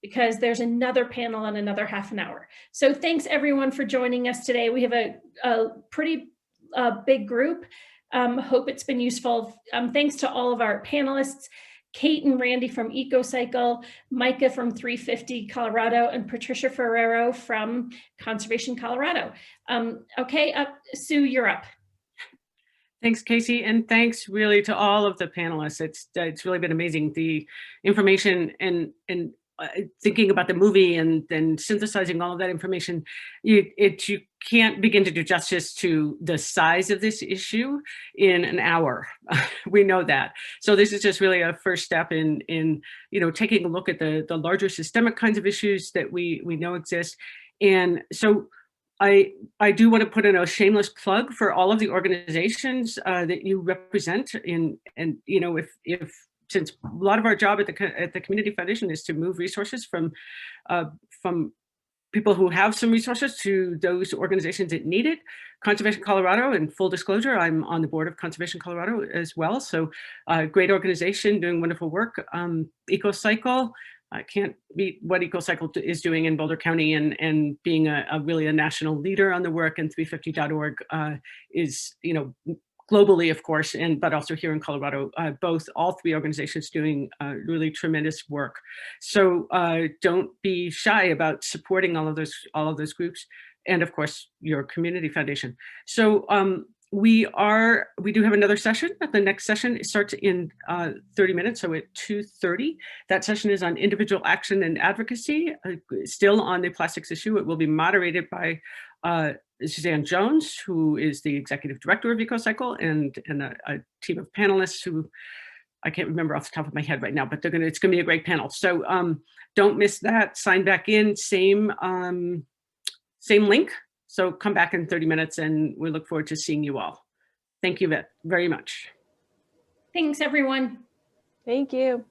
because there's another panel in another half an hour. So thanks everyone for joining us today. We have a pretty big group. Hope it's been useful. Thanks to all of our panelists, Kate and Randy from ecocycle, Micah from 350 Colorado, and Patricia Ferrero from Conservation Colorado. Okay, Sue, you're up. Thanks, Casey, and thanks really to all of the panelists. It's really been amazing, the information and thinking about the movie and then synthesizing all of that information. You can't begin to do justice to the size of this issue in an hour. We know that. So this is just really a first step in taking a look at the larger systemic kinds of issues that we know exist. And so I do want to put in a shameless plug for all of the organizations that you represent if since a lot of our job at the Community Foundation is to move resources from people who have some resources to those organizations that need it. Conservation Colorado, and full disclosure, I'm on the board of Conservation Colorado as well. So great organization doing wonderful work. ecocycle, I can't beat what ecocycle is doing in Boulder County, and being really a national leader on the work, and 350.org is, globally, of course, but also here in Colorado, all three organizations doing really tremendous work. So don't be shy about supporting all of those groups, and of course your community foundation. So we do have another session. The next session starts in 30 minutes, so at 2:30. That session is on individual action and advocacy, still on the plastics issue. It will be moderated by Suzanne Jones, who is the executive director of ecocycle, and a team of panelists who I can't remember off the top of my head right now, but it's gonna be a great panel. So don't miss that. Sign back in, same link. So come back in 30 minutes, and we look forward to seeing you all. Thank you very much. Thanks, everyone. Thank you.